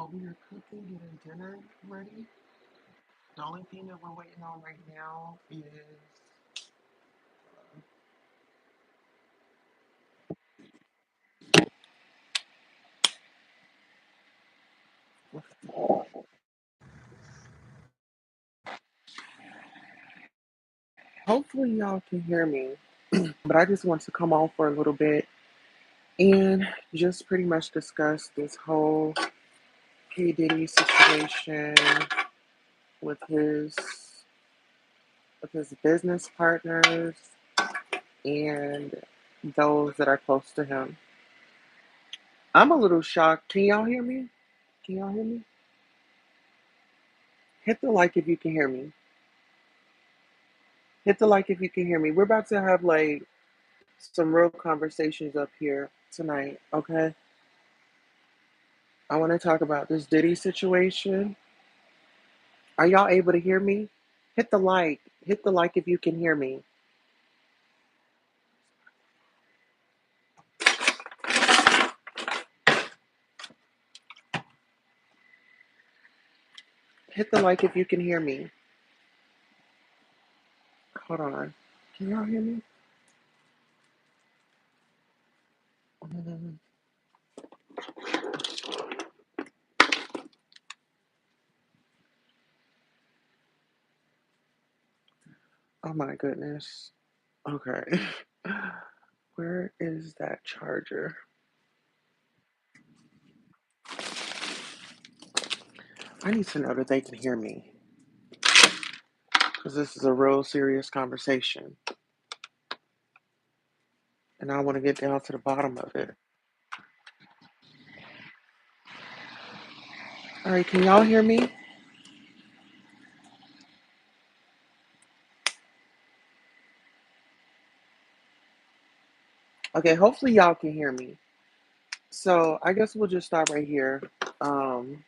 over here cooking, getting dinner ready. The only thing that we're waiting on right now is hopefully y'all can hear me. But I just want to come on for a little bit and just pretty much discuss this whole P Diddy situation with his with his business partners and those that are close to him. I'm a little shocked. Can y'all hear me? Can y'all hear me? Hit the like if you can hear me. Hit the like if you can hear me. We're about to have like some real conversations up here tonight, okay? I want to talk about this Diddy situation. Are y'all able to hear me? Hit the like. Hit the like if you can hear me. Hit the like if you can hear me. Hold on. Can y'all hear me? Mm. Oh my goodness. Okay. Where is that charger? I need to know that they can hear me because this is a real serious conversation and I want to get down to the bottom of it. All right, can y'all hear me? Okay, hopefully y'all can hear me. So I guess we'll just start right here. Um,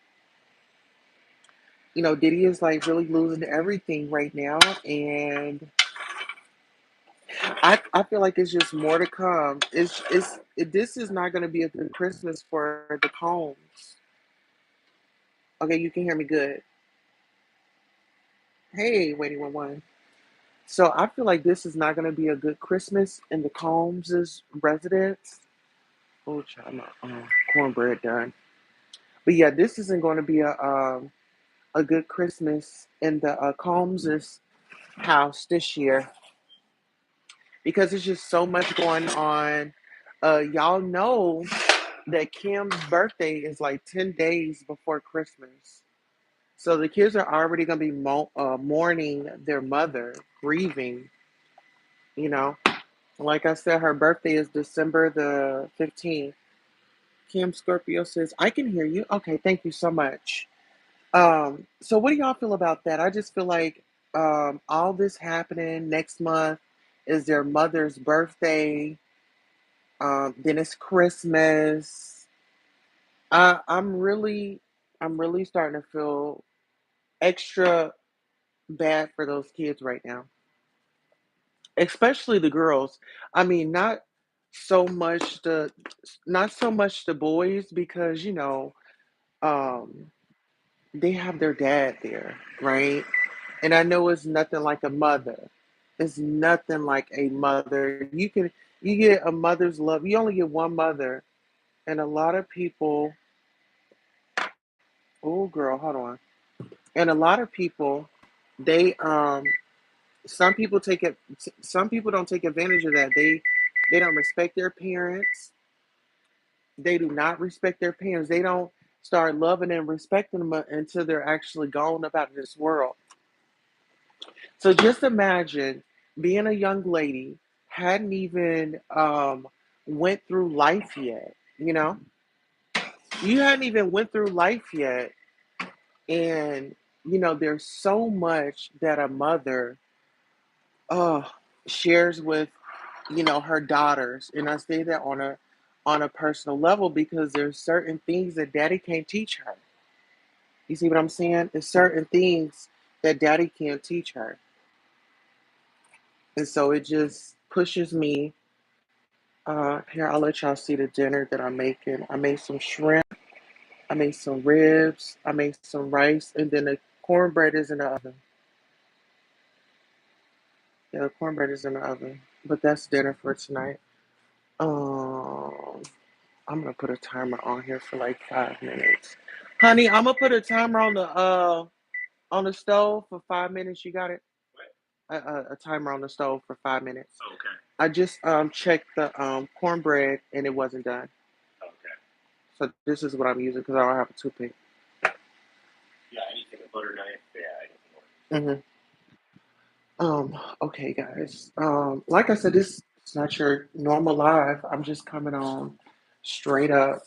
Diddy is like really losing everything right now, and I feel like it's just more to come. This is not going to be a good Christmas for the Combs. Okay, you can hear me good. Hey, waiting one one. So I feel like this is not going to be a good Christmas in the Combs' residence. Oh, child, my cornbread done. But yeah, this isn't going to be a good Christmas in the Combs' house this year because there's just so much going on. Y'all know that Kim's birthday is like 10 days before Christmas. So the kids are already going to be mourning their mother, grieving, you know. Like I said, her birthday is December the 15th. Kim Scorpio says, I can hear you. Okay, thank you so much. So what do y'all feel about that? I just feel like all this happening next month is their mother's birthday. Then it's Christmas. I'm really starting to feel extra bad for those kids right now, especially the girls. I mean, so much the not so much the boys because um, they have their dad there, right? And I know it's nothing like a mother. It's nothing like a mother. You get a mother's love. You only get one mother, and a lot of people. Oh, girl, hold on. And a lot of people, they some people take it. Some people don't take advantage of that. They don't respect their parents. They do not respect their parents. They don't start loving and respecting them until they're actually gone up out of this world. So just imagine being a young lady, hadn't even went through life yet. You hadn't even went through life yet, and there's so much that a mother uh, shares with her daughters, and I say that on a personal level because there's certain things that daddy can't teach her. You see what I'm saying? There's certain things that daddy can't teach her. And so it just pushes me. Here, I'll let y'all see the dinner that I'm making. I made some shrimp. I made some ribs. I made some rice, and then the cornbread is in the oven. Yeah, the cornbread is in the oven. But that's dinner for tonight. Um, I'm gonna put a timer on here for like 5 minutes. Honey, I'm gonna put a timer on the stove for 5 minutes. You got it? A timer on the stove for 5 minutes. I just checked the cornbread and it wasn't done. So this is what I'm using because I don't have a toothpick. Hmm. Okay, guys. Like I said, this is not your normal live. I'm just coming on straight up,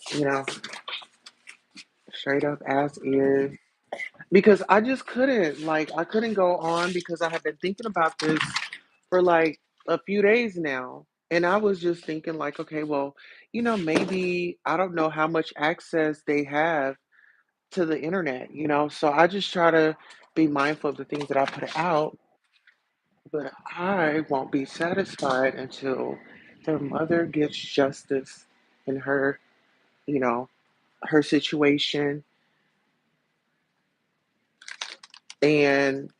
straight up as is. Because I just couldn't, like, I couldn't go on because I have been thinking about this for like a few days now. And I was just thinking, like, okay, well, maybe I don't know how much access they have to the internet, So I just try to be mindful of the things that I put out, but I won't be satisfied until their mother gets justice in you know, her situation, and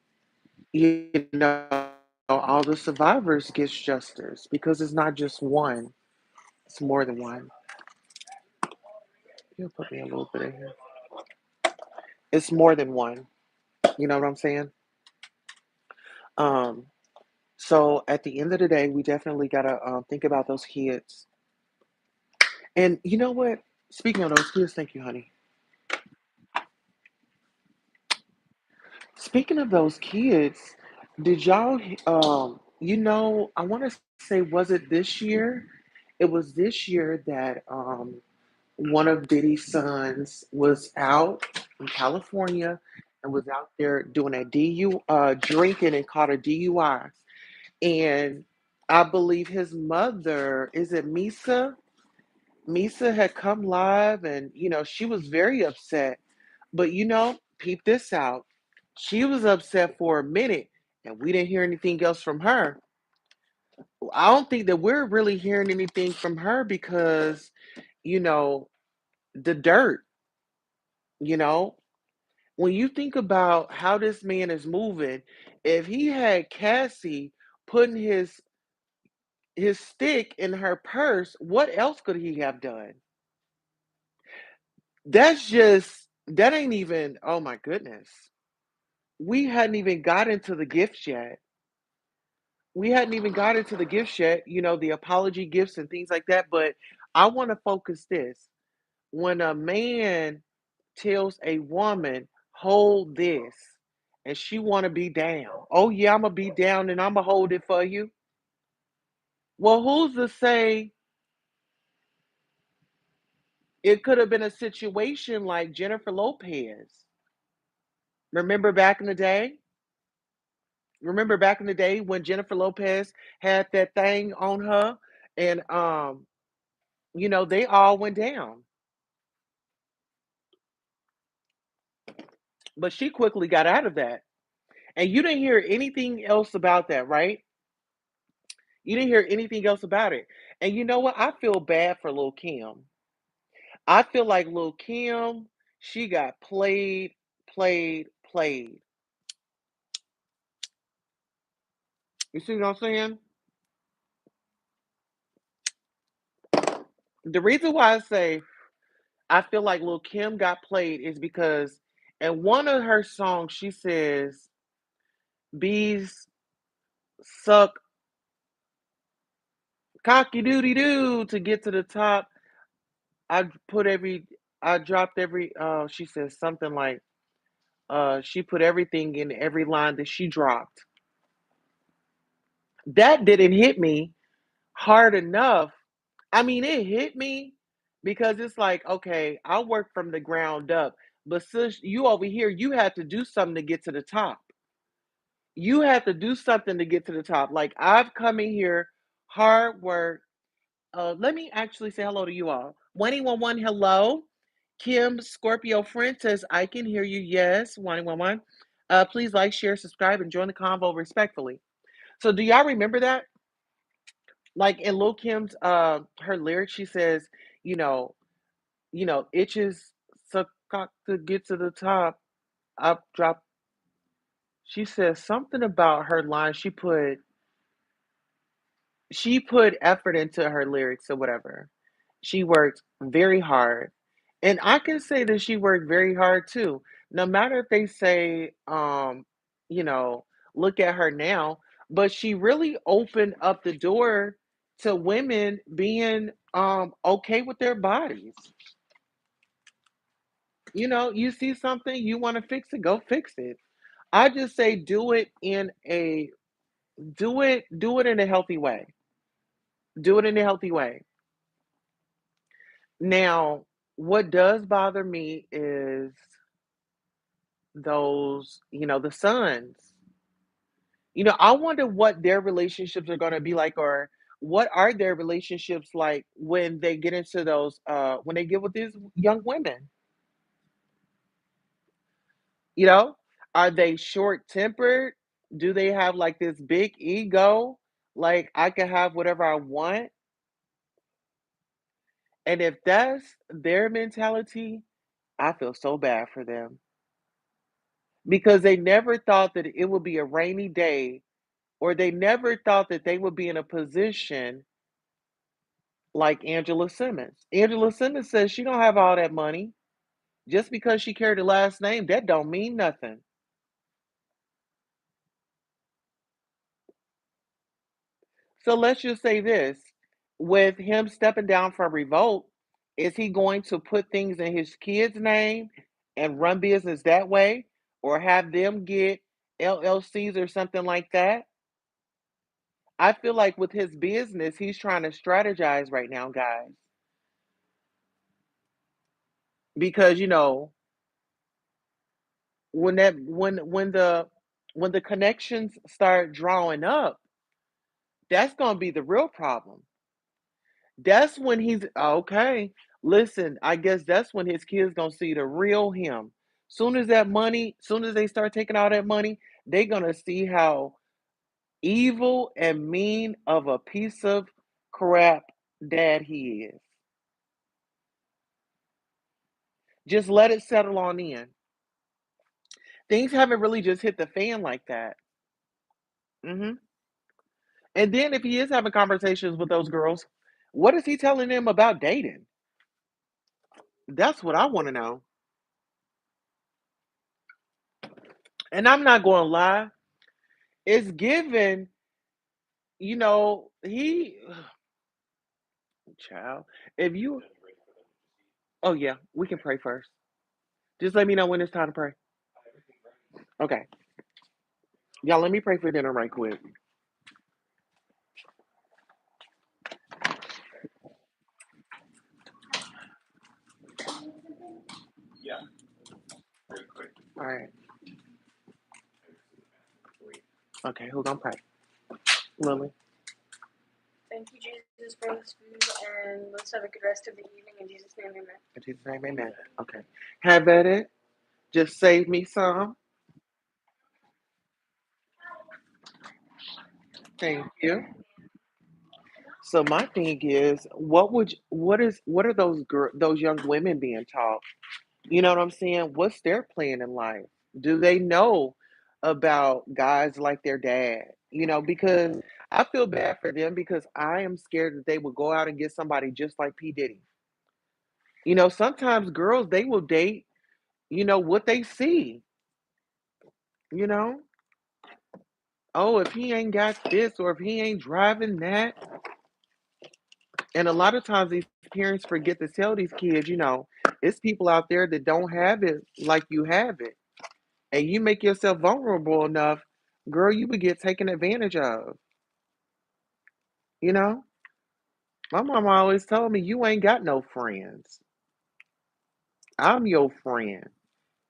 you know, all the survivors gets justice because it's not just one; it's more than one. You'll put me a little bit in here. It's more than one. You know what I'm saying? Um. So at the end of the day, we definitely gotta think about those kids. And you know what? Speaking of those kids, thank you, honey. Speaking of those kids, did y'all, I want to say, was it this year? It was this year that one of Diddy's sons was out in California and was out there doing a drinking and caught a DUI. And I believe his mother, is it Misa? Misa had come live and, she was very upset. But, peep this out. She was upset for a minute and we didn't hear anything else from her. I don't think that we're really hearing anything from her because, you know, the dirt, you know, when you think about how this man is moving, if he had Cassie putting his stick in her purse, what else could he have done? That ain't even, oh my goodness. We hadn't even got into the gifts yet. We hadn't even got into the gifts yet, the apology gifts and things like that. But I want to focus this. When a man tells a woman, hold this, and she want to be down. Oh yeah, I'm gonna be down and I'm gonna hold it for you. Well, who's to say it could have been a situation like Jennifer Lopez? Remember back in the day? Remember back in the day when Jennifer Lopez had that thing on her and they all went down. But she quickly got out of that. And you didn't hear anything else about that, right? You didn't hear anything else about it. And you know what? I feel bad for Lil Kim. I feel like Lil Kim, she got played, played, played. You see what I'm saying? The reason why I say I feel like Lil Kim got played is because in one of her songs she says bees suck cocky doody doo to get to the top. I put every I dropped every she says something like she put everything in every line that she dropped. That didn't hit me hard enough. I mean, it hit me because it's like, okay, I work from the ground up, but sis, you over here, you had to do something to get to the top. You had to do something to get to the top. Like I've come in here, hard work. Let me actually say hello to you all. 111, hello. Kim Scorpio friend says, I can hear you. Yes, 111. Please like, share, subscribe, and join the convo respectfully. So do y'all remember that? Like in Lil Kim's her lyrics, she says, you know, itches suck got to get to the top, I dropped. She said something about her line. She put effort into her lyrics or whatever. She worked very hard. And I can say that she worked very hard too. No matter if they say, you know, look at her now, but she really opened up the door to women being okay with their bodies. You see something, you want to fix it, go fix it. I just say do it in a healthy way. Do it in a healthy way. Now, what does bother me is the sons. I wonder what their relationships are going to be like, or what are their relationships like when they get into when they get with these young women. You know, are they short tempered? Do they have like this big ego? Like, I can have whatever I want. And if that's their mentality, I feel so bad for them because they never thought that it would be a rainy day, or they never thought that they would be in a position like Angela Simmons. Angela Simmons says she don't have all that money. Just because she carried the last name, that don't mean nothing. So let's just say this. With him stepping down from Revolt, is he going to put things in his kids' name and run business that way? Or have them get LLCs or something like that? I feel like with his business, he's trying to strategize right now, guys. Because when the connections start drawing up, that's gonna be the real problem. That's when he's okay. Listen, I guess that's when his kids gonna see the real him. Soon as they start taking all that money, they gonna see how evil and mean of a piece of crap dad he is. Just let it settle on in. Things haven't really just hit the fan like that. Hmm. And then if he is having conversations with those girls, what is he telling them about dating? That's what I want to know. And I'm not going to lie, it's given, he, child, if you, oh yeah, we can pray first. Just let me know when it's time to pray. Okay. Y'all, let me pray for dinner right quick. All right. Okay, who gonna pray? Lily. Thank you, Jesus, for this food, and let's have a good rest of the evening. In Jesus' name, amen. In Jesus' name, amen. Okay. Have at it. Just save me some. Thank you. So my thing is, what are those young women being taught? You know what I'm saying? What's their plan in life? Do they know about guys like their dad? Because I feel bad for them because I am scared that they will go out and get somebody just like P. Diddy. Sometimes girls they will date, what they see, you know? Oh, if he ain't got this or if he ain't driving that. And a lot of times these parents forget to tell these kids, it's people out there that don't have it like you have it. And you make yourself vulnerable enough, girl, you would get taken advantage of. You know? My mama always told me, you ain't got no friends. I'm your friend.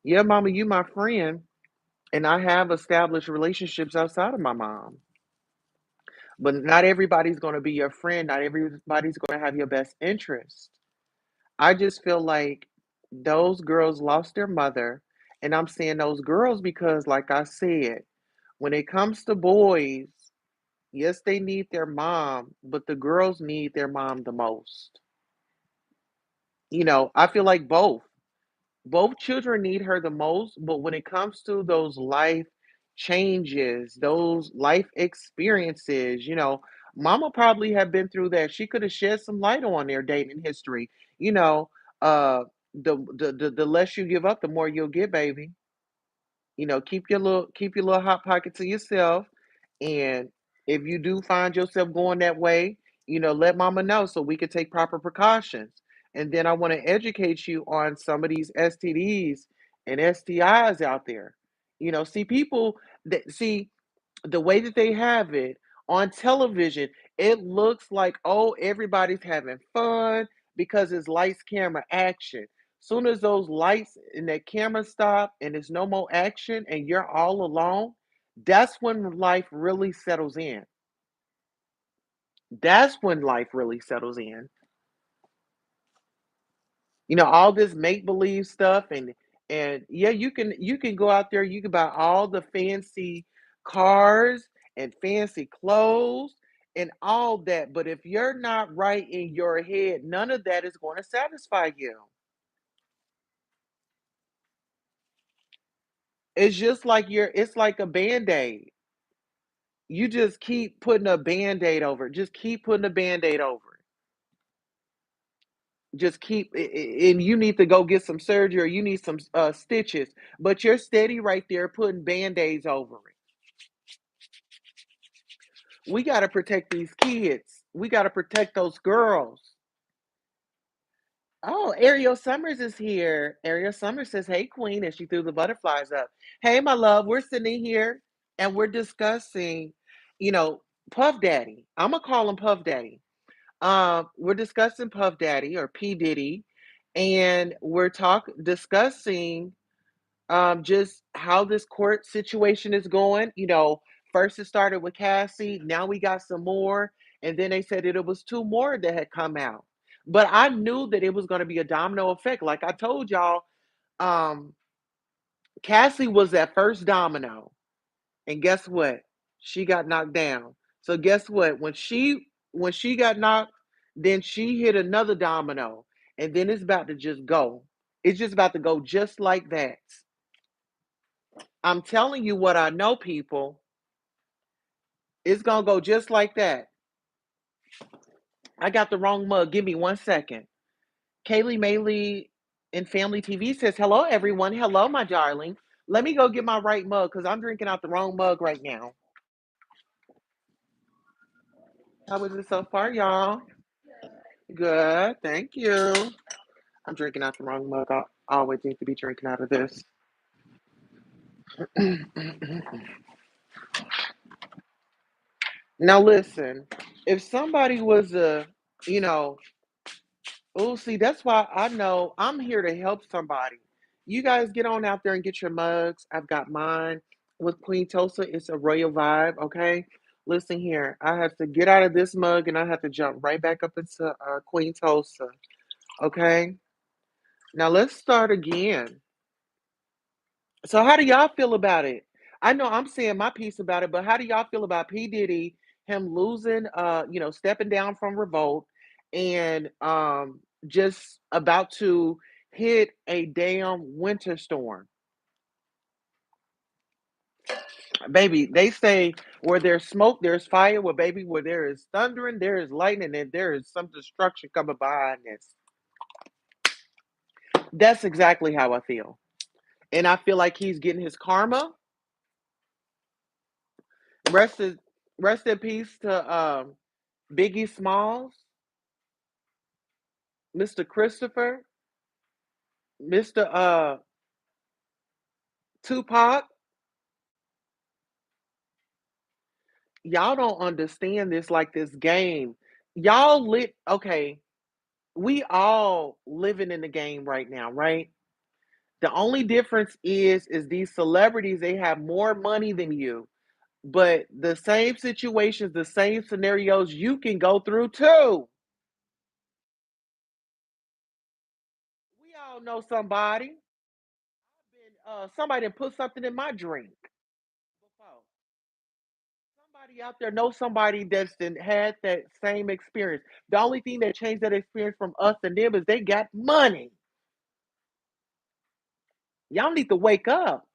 Yeah, mama, you my friend. And I have established relationships outside of my mom. But not everybody's going to be your friend. Not everybody's going to have your best interest. I just feel like those girls lost their mother. And I'm saying those girls because, like I said, when it comes to boys, yes, they need their mom, but the girls need their mom the most. I feel like both. Both children need her the most, but when it comes to those life changes, those life experiences, mama probably have been through that. She could have shed some light on their dating history. You know, uh the less you give up, the more you'll get, baby. Keep your little hot pocket to yourself. And if you do find yourself going that way, let mama know so we can take proper precautions. And then I want to educate you on some of these STDs and STIs out there. See people that see the way that they have it on television, it looks like, oh, everybody's having fun because it's lights, camera, action. Soon as those lights and that camera stop and there's no more action and you're all alone, that's when life really settles in. That's when life really settles in. All this make believe stuff, and yeah, you can go out there, you can buy all the fancy cars and fancy clothes and all that, but if you're not right in your head, none of that is going to satisfy you. It's like a band-aid. You just keep putting a band-aid over it. Just keep putting a band-aid over it. Just and you need to go get some surgery or you need some stitches, but you're steady right there putting band-aids over it. We got to protect these kids. We got to protect those girls. Oh, Ariel Summers is here. Ariel Summers says, "Hey, Queen," and she threw the butterflies up. Hey, my love, we're sitting here and we're discussing, you know, Puff Daddy. I'm gonna call him Puff Daddy. We're discussing Puff Daddy or P Diddy, and we're discussing just how this court situation is going. First it started with Cassie, now we got some more, and then they said that it was two more that had come out. But I knew that it was going to be a domino effect. Like I told y'all, um, Cassie was that first domino, and guess what? She got knocked down. So guess what? When she got knocked, then she hit another domino, and then it's about to just go. It's just about to go just like that. I'm telling you what I know, people. It's gonna go just like that. I got the wrong mug. Give me 1 second. Kaylee Maylee in Family TV says, "Hello, everyone. Hello, my darling. Let me go get my right mug because I'm drinking out the wrong mug right now." How was it so far, y'all? Good. Thank you. I'm drinking out the wrong mug. I always need to be drinking out of this. Now, listen, if somebody was you know, oh, see, that's why I know I'm here to help somebody. You guys get on out there and get your mugs. I've got mine with Queen Tulsa. It's a royal vibe, okay? Listen here, I have to get out of this mug and I have to jump right back up into Queen Tulsa, okay? Now let's start again. So, how do y'all feel about it? I know I'm saying my piece about it, but how do y'all feel about P. Diddy, him losing, stepping down from Revolt and just about to hit a damn winter storm? Baby, they say where there's smoke, there's fire. Well, baby, where there is thundering, there is lightning, and there is some destruction coming behind this. That's exactly how I feel. And I feel like he's getting his karma. Rest in, rest in peace to Biggie Smalls, Mr. Christopher, Mr. Tupac. Y'all don't understand this like this game. Y'all lit okay, we all living in the game right now, right? The only difference is these celebrities, they have more money than you. But the same situations, the same scenarios you can go through too. We all know somebody. Somebody put something in my drink before. Somebody out there knows somebody that's had that same experience. The only thing that changed that experience from us and them is they got money. Y'all need to wake up.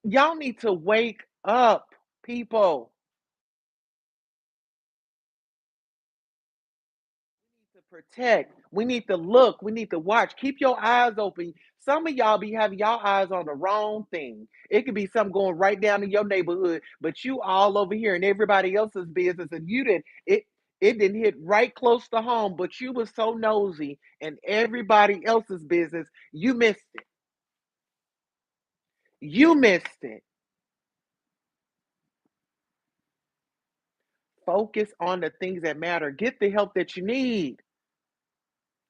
Y'all need to wake up, people. To protect. We need to look. We need to watch. Keep your eyes open. Some of y'all be having y'all eyes on the wrong thing. It could be something going right down in your neighborhood, but you all over here in everybody else's business, and you didn't. It didn't hit right close to home, but you was so nosy in everybody else's business, you missed it. You missed it. Focus on the things that matter. Get the help that you need.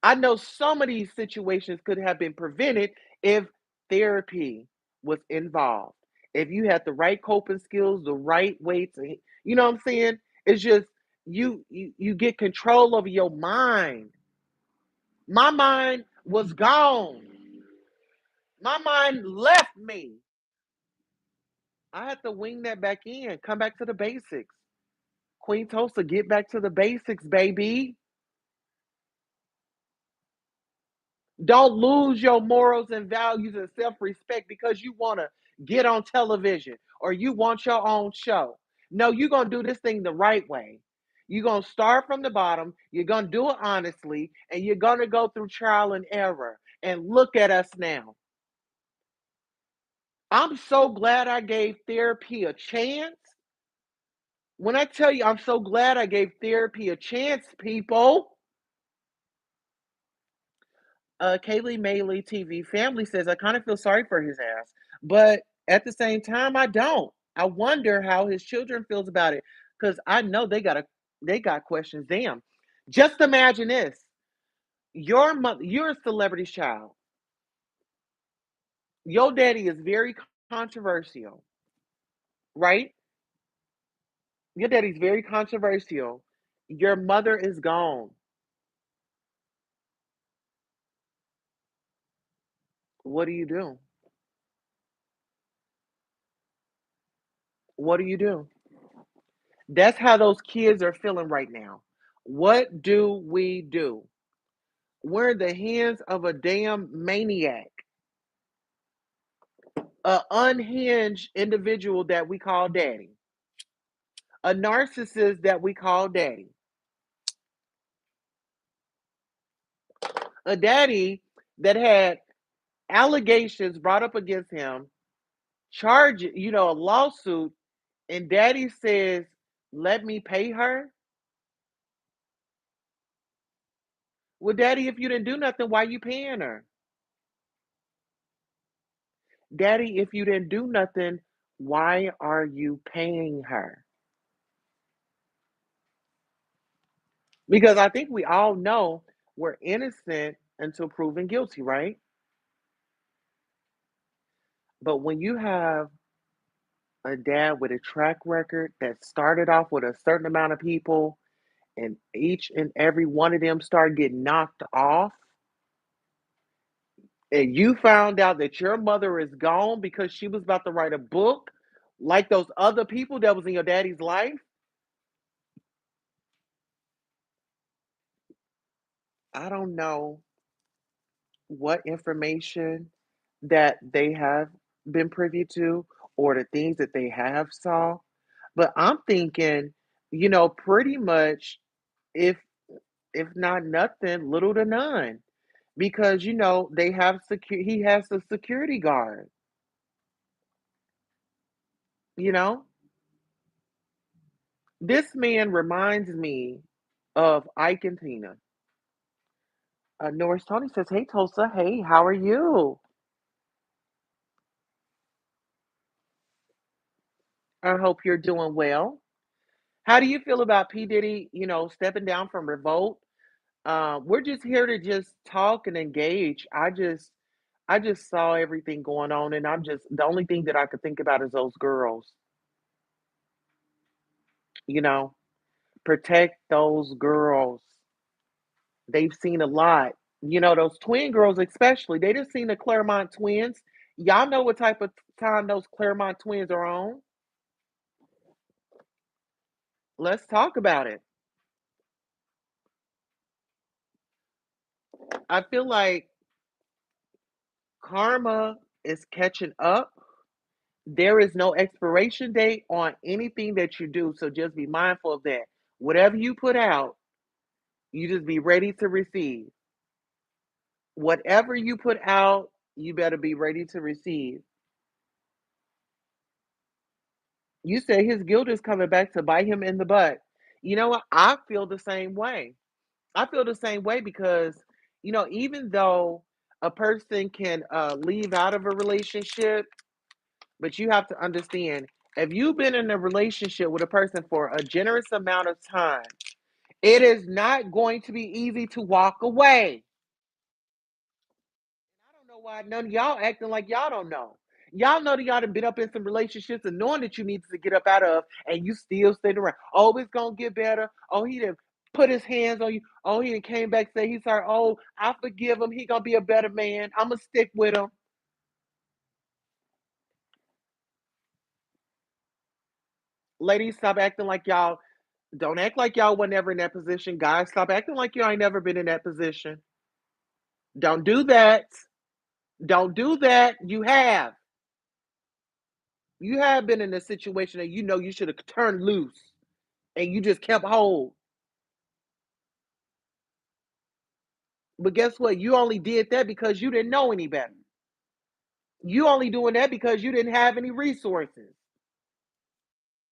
I know some of these situations could have been prevented if therapy was involved. If you had the right coping skills, the right way to, you know what I'm saying? It's just you get control over your mind. My mind was gone. My mind left me. I had to wing that back in, come back to the basics. Queen Tulsa, get back to the basics, baby. Don't lose your morals and values and self respect because you want to get on television or you want your own show. No, you're going to do this thing the right way. You're going to start from the bottom. You're going to do it honestly, and you're going to go through trial and error. And look at us now. I'm so glad I gave therapy a chance. When I tell you I'm so glad I gave therapy a chance, people. Kaylee Mayley TV family says, I kind of feel sorry for his ass, but at the same time, I don't. I wonder how his children feels about it because I know they got questions. Damn, just imagine this: your mother, you're a celebrity's child. Your daddy is very controversial, right? Your daddy's very controversial. Your mother is gone. What do you do? What do you do? That's how those kids are feeling right now. What do we do? We're in the hands of a damn maniac, a unhinged individual that we call daddy, a narcissist that we call daddy, a daddy that had allegations brought up against him, charge, a lawsuit, and daddy says, let me pay her. Well, daddy, if you didn't do nothing, why you paying her? Daddy, if you didn't do nothing, why are you paying her? Because I think we all know we're innocent until proven guilty, right? But when you have a dad with a track record that started off with a certain amount of people and each and every one of them start getting knocked off, and you found out that your mother is gone because she was about to write a book like those other people that was in your daddy's life, I don't know what information that they have been privy to or the things that they have saw. But I'm thinking, pretty much if if not nothing, little to none. Because they have he has a security guard, you know? This man reminds me of Ike and Tina. Norris Tony says, hey Tulsa, hey, how are you? I hope you're doing well. How do you feel about P. Diddy, stepping down from Revolt? We're just here to just talk and engage. I just saw everything going on, and I'm just the only thing that I could think about is those girls. You know, protect those girls. They've seen a lot. Those twin girls, especially. They just seen the Claremont twins. Y'all know what type of time those Claremont twins are on. Let's talk about it. I feel like Karma is catching up. There is no expiration date on anything that you do, so just be mindful of that. Whatever you put out, you just be ready to receive. Whatever you put out, you better be ready to receive. You say his guilt is coming back to bite him in the butt. You know what? I feel the same way. I feel the same way because, even though a person can leave out of a relationship, but you have to understand if you've been in a relationship with a person for a generous amount of time, it is not going to be easy to walk away. I don't know why none of y'all acting like y'all don't know. Y'all know that y'all done been up in some relationships and knowing that you need to get up out of, and you still stayed around. Oh, it's gonna get better. Oh, he done put his hands on you. Oh, he done came back say he's sorry. Oh, I forgive him. He gonna be a better man. I'ma stick with him. Ladies, stop acting like y'all. Don't act like y'all were never in that position. Guys, stop acting like you ain't never been in that position. Don't do that. Don't do that. You have. You have been in a situation that you know you should have turned loose and you just kept hold. But guess what? You only did that because you didn't know any better. You only doing that because you didn't have any resources.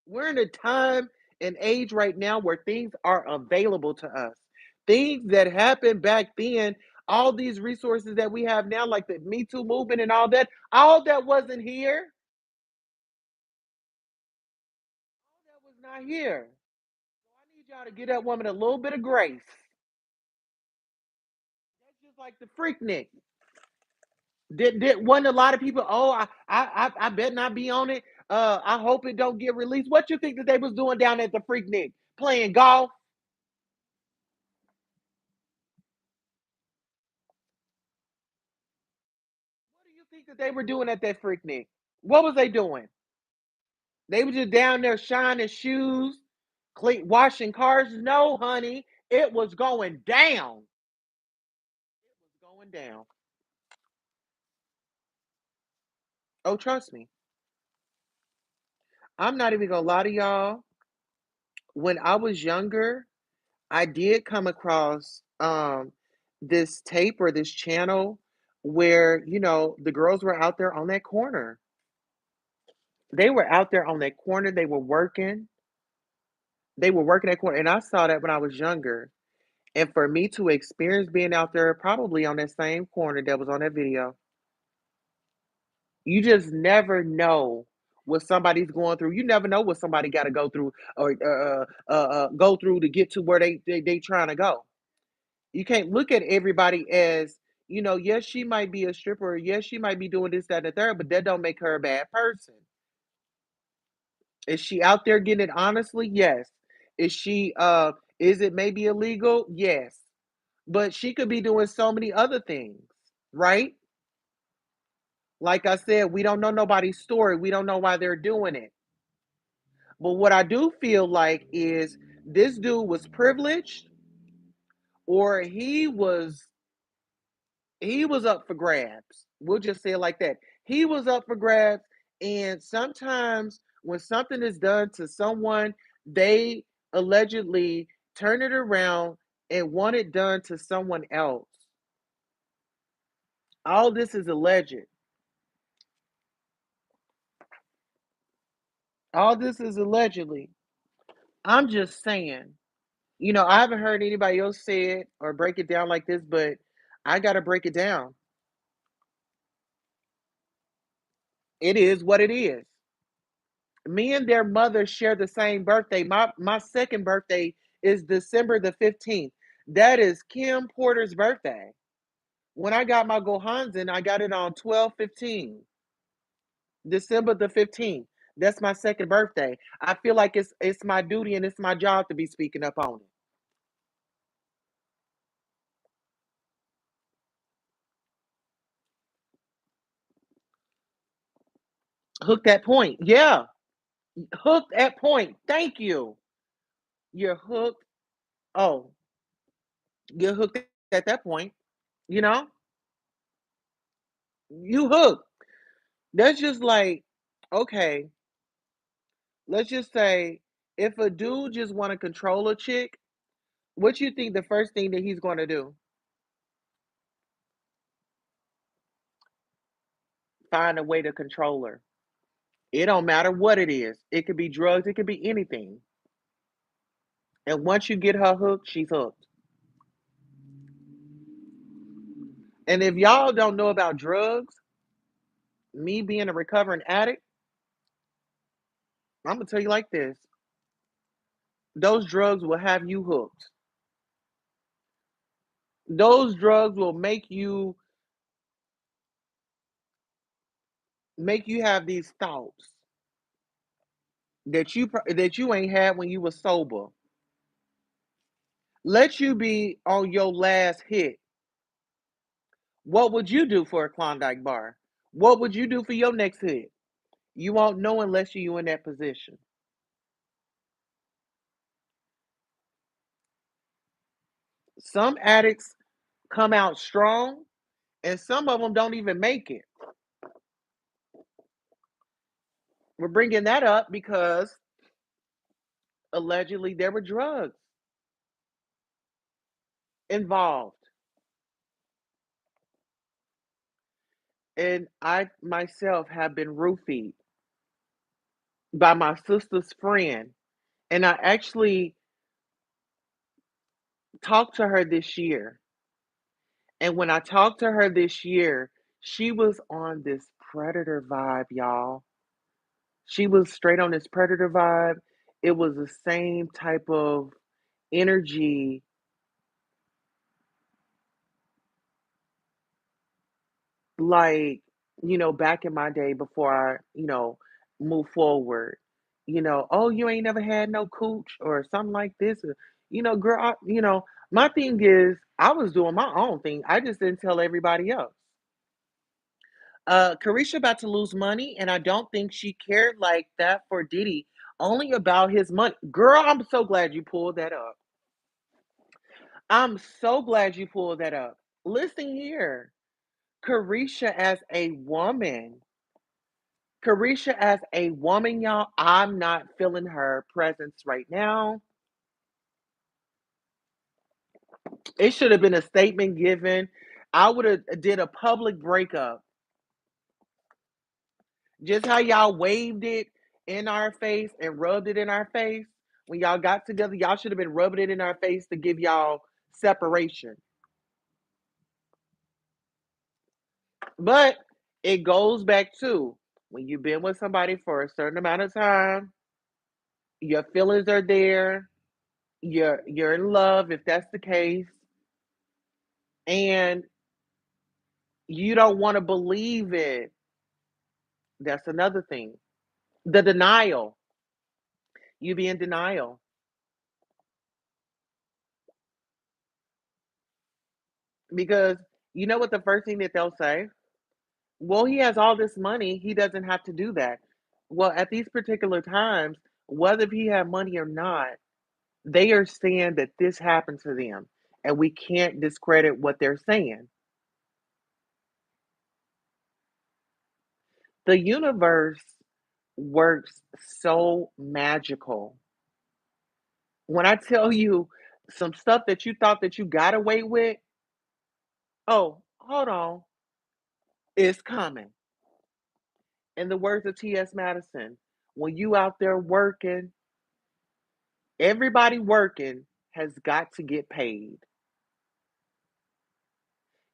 We're in a time and age right now where things are available to us. Things that happened back then, all these resources that we have now, like the Me Too movement and all that wasn't here. All that was not here. So I need y'all to give that woman a little bit of grace. That's just like the Freaknik. Did wasn't a lot of people? Oh, I bet not be on it. I hope it don't get released. What you think that they was doing down at the Freaknik? Playing golf? What do you think that they were doing at that Freaknik? What was they doing? They were just down there shining shoes, washing cars. No, honey, it was going down. It was going down. Oh, trust me. I'm not even gonna lie to y'all. When I was younger, I did come across this tape or this channel where, the girls were out there on that corner. They were out there on that corner. They were working. They were working that corner. And I saw that when I was younger. And for me to experience being out there probably on that same corner that was on that video, you just never know what somebody's going through. You never know what somebody got to go through or go through to get to where they trying to go. You can't look at everybody as, yes, she might be a stripper, yes, she might be doing this, that, and the third, but that don't make her a bad person. Is she out there getting it honestly? Yes. Is she is it maybe illegal? Yes. But she could be doing so many other things, right? Like I said, we don't know nobody's story. We don't know why they're doing it. But what I do feel like is this dude was privileged or he was up for grabs. We'll just say it like that. He was up for grabs. And sometimes when something is done to someone, they allegedly turn it around and want it done to someone else. All this is alleged. All this is allegedly. I'm just saying. I haven't heard anybody else say it or break it down like this, but I got to break it down. It is what it is. Me and their mother share the same birthday. My second birthday is December the 15th. That is Kim Porter's birthday. When I got my Gohanzen, I got it on 12/15, December the 15th. That's my second birthday. I feel like it's my duty and it's my job to be speaking up on it. Hook that point. Yeah. Hook that point. Thank you. You're hooked. Oh, you're hooked at that point, you know? You hooked. That's just like, okay, let's just say if a dude just want to control a chick, what you think the first thing that he's going to do? Find a way to control her. It don't matter what it is. It could be drugs, it could be anything. And once you get her hooked, she's hooked. And if y'all don't know about drugs, me being a recovering addict, I'm gonna tell you like this. Those drugs will have you hooked. Those drugs will make you have these thoughts that you ain't had when you were sober. Let you be on your last hit. What would you do for a Klondike bar? What would you do for your next hit? You won't know unless you in that position. Some addicts come out strong, and some of them don't even make it. We're bringing that up because allegedly there were drugs involved. And I myself have been roofied by my sister's friend. And I actually talked to her this year. And when I talked to her this year, she was on this predator vibe, y'all. She was straight on this predator vibe. It was the same type of energy, like, back in my day before I move forward. Oh, you ain't never had no cooch or something like this. Or, girl, my thing is, I was doing my own thing. I just didn't tell everybody else. Carisha about to lose money, and I don't think she cared like that for Diddy, only about his money. Girl, I'm so glad you pulled that up. I'm so glad you pulled that up. Listen here. Carisha as a woman. Carisha as a woman, y'all, I'm not feeling her presence right now. It should have been a statement given. I would have did a public breakup. Just how y'all waved it in our face and rubbed it in our face. When y'all got together, y'all should have been rubbing it in our face to give y'all separation. But it goes back to when you've been with somebody for a certain amount of time, your feelings are there, you're in love if that's the case, and you don't want to believe it. That's another thing. The denial. You be in denial because you know what the first thing that they'll say? Well, he has all this money. He doesn't have to do that. Well, at these particular times, whether he had money or not, they are saying that this happened to them. And we can't discredit what they're saying. The universe works so magical. When I tell you some stuff that you thought that you got away with, oh, hold on, it's coming. In the words of T.S. Madison, when you out there working, everybody working has got to get paid.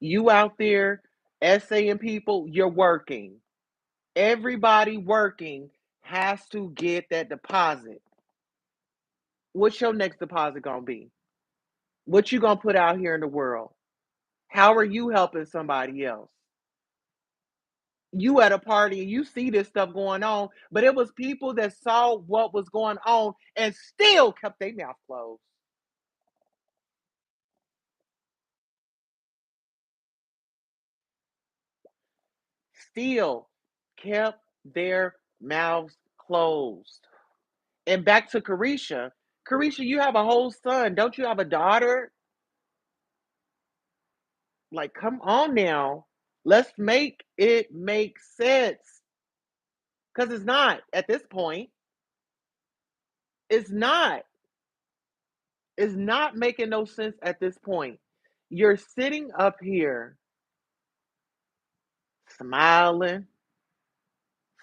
You out there essaying people, you're working. Everybody working has to get that deposit. What's your next deposit gonna be? What you gonna put out here in the world? How are you helping somebody else? You at a party and you see this stuff going on, but it was people that saw what was going on and still kept their mouth closed. Still kept their mouths closed. And back to Carisha. Carisha, you have a whole son. Don't you have a daughter? Like, come on now. Let's make it make sense. Because it's not at this point. It's not. It's not making no sense at this point. You're sitting up here smiling,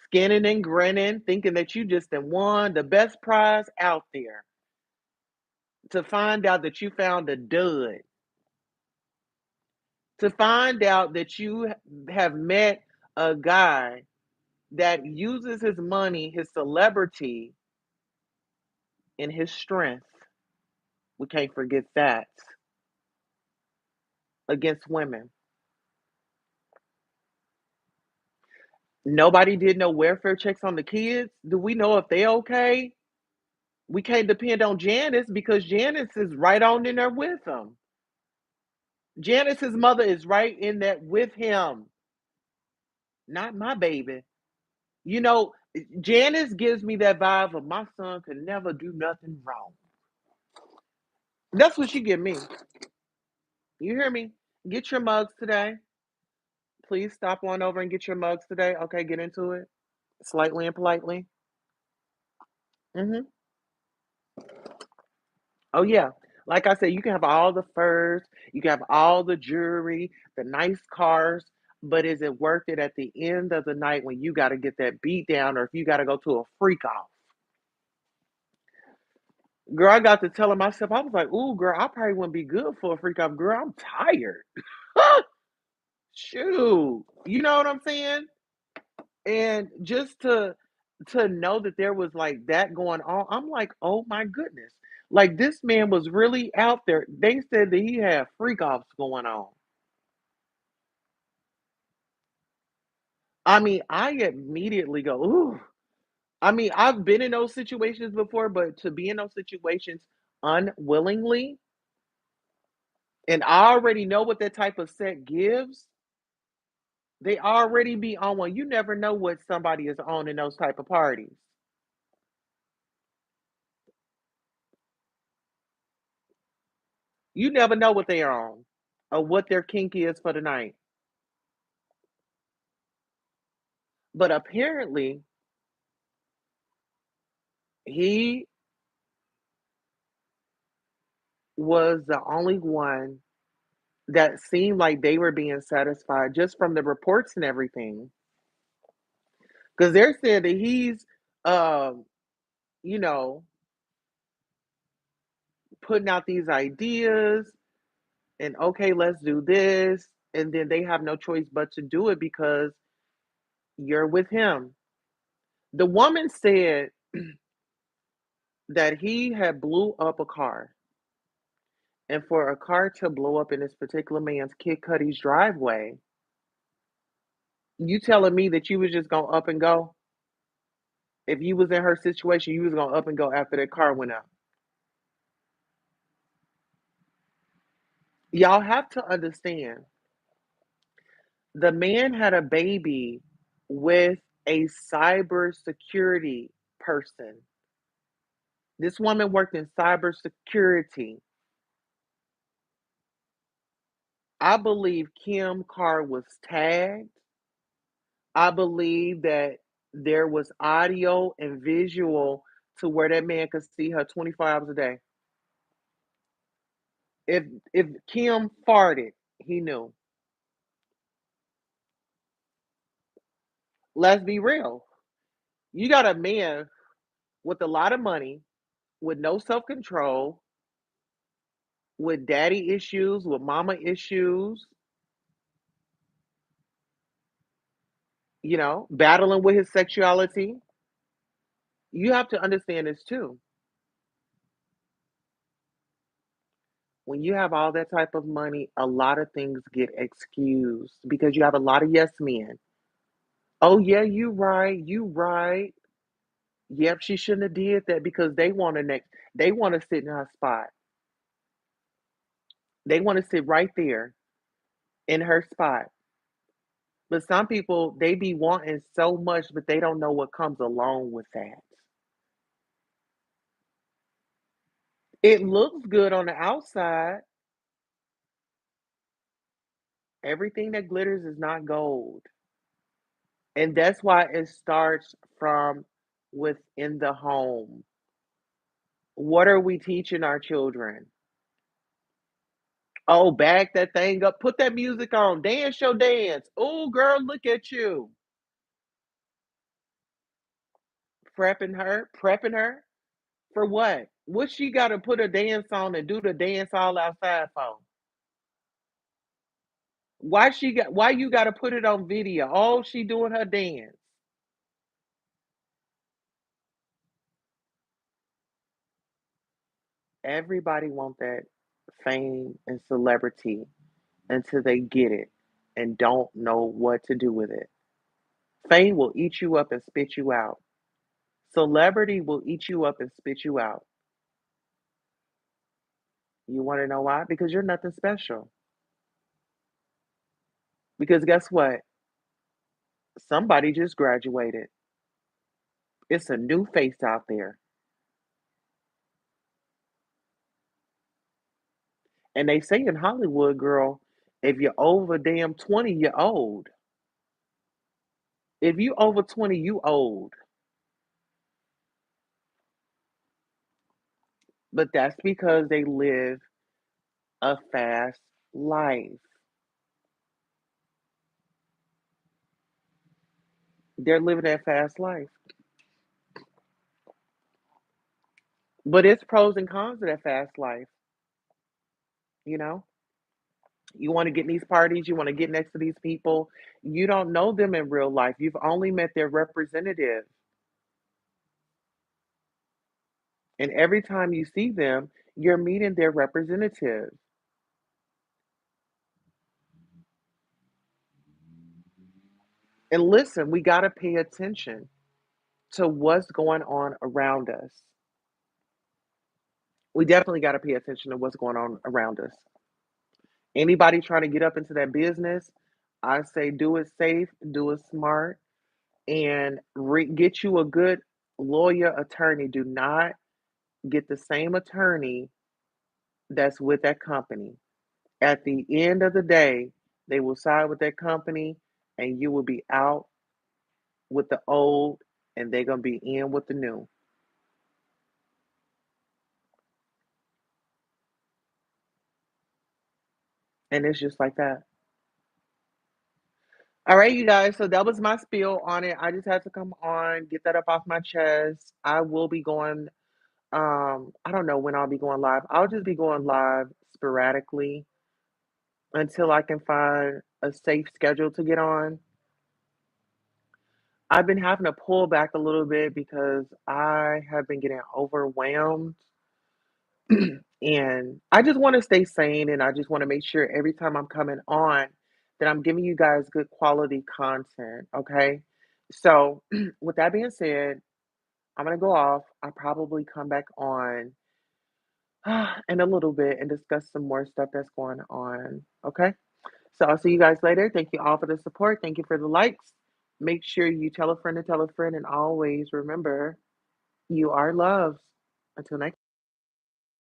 skinning and grinning, thinking that you just done won the best prize out there to find out that you found a dud, to find out that you have met a guy that uses his money, his celebrity, and his strength. We can't forget that against women. Nobody did no welfare checks on the kids. Do we know if they okay? We can't depend on Janice because Janice is right on in there with him. Janice's mother is right in that with him. Not my baby. You know, Janice gives me that vibe of my son could never do nothing wrong. That's what she give me. You hear me? Get your mugs today. Please stop on over and get your mugs today. Okay, get into it. Slightly and politely. Hmm. Oh yeah. Like I said, you can have all the furs, you can have all the jewelry, the nice cars, but is it worth it at the end of the night when you got to get that beat down or if you got to go to a freak off? Girl, I got to telling myself, I was like, ooh, girl, I probably wouldn't be good for a freak off. Girl, I'm tired. Shoot. You know what I'm saying? And just to know that there was like that going on, I'm like, oh my goodness. Like this man was really out there. They said that he had freak offs going on. I mean, I immediately go, ooh. I mean, I've been in those situations before, but to be in those situations unwillingly, and I already know what that type of set gives, they already be on one. You never know what somebody is on in those type of parties. You never know what they are on or what their kink is for the night. But apparently, he was the only one that seemed like they were being satisfied just from the reports and everything. Because they're saying that he's, um, you know, putting out these ideas and okay, let's do this. And then they have no choice but to do it because you're with him. The woman said that he had blew up a car. And for a car to blow up in this particular man's Kid Cudi's driveway, you telling me that you was just gonna up and go? If you was in her situation, you was gonna up and go after that car went up. Y'all have to understand, the man had a baby with a cybersecurity person. This woman worked in cybersecurity. I believe Kim car was tagged. I believe that there was audio and visual to where that man could see her 24 hours a day. If Kim farted, he knew. Let's be real. You got a man with a lot of money, with no self-control, with daddy issues, with mama issues, battling with his sexuality. You have to understand this too. When you have all that type of money, a lot of things get excused because you have a lot of yes men. Oh yeah, you right, you right. Yep, she shouldn't have did that because they want to sit in her spot. They want to sit right there in her spot. But some people they be wanting so much, but they don't know what comes along with that. It looks good on the outside. Everything that glitters is not gold. And that's why it starts from within the home. What are we teaching our children? Oh, back that thing up. Put that music on. Dance your dance. Oh, girl, look at you. Prepping her for what? What she got to put a dance on and do the dance all outside for? Why you got to put it on video? Oh, she doing her dance. Everybody want that fame and celebrity until they get it and don't know what to do with it. Fame will eat you up and spit you out. Celebrity will eat you up and spit you out. You want to know why? Because you're nothing special. Because guess what? Somebody just graduated. It's a new face out there. And they say in Hollywood, girl, if you're over damn 20, you're old. If you over 20, you old. But that's because they live a fast life. They're living that fast life. But it's pros and cons to that fast life, you know? You want to get in these parties, you want to get next to these people. You don't know them in real life. You've only met their representative. And every time you see them, you're meeting their representative. And listen, we got to pay attention to what's going on around us. We definitely got to pay attention to what's going on around us. Anybody trying to get up into that business, I say do it safe, do it smart, and get you a good lawyer attorney. Do not get the same attorney that's with that company. At the end of the day, they will side with that company and you will be out with the old and they're going to be in with the new. And it's just like that. All right, you guys. So that was my spiel on it. I just had to come on, get that up off my chest. I will be going, I don't know when I'll be going live. I'll just be going live sporadically until I can find a safe schedule to get on. I've been having to pull back a little bit because I have been getting overwhelmed and I just want to stay sane and I just want to make sure every time I'm coming on that I'm giving you guys good quality content, okay? So, with that being said, I'm going to go off. I'll probably come back on in a little bit and discuss some more stuff that's going on, okay? So, I'll see you guys later. Thank you all for the support. Thank you for the likes. Make sure you tell a friend to tell a friend, and always remember you are loved. Until next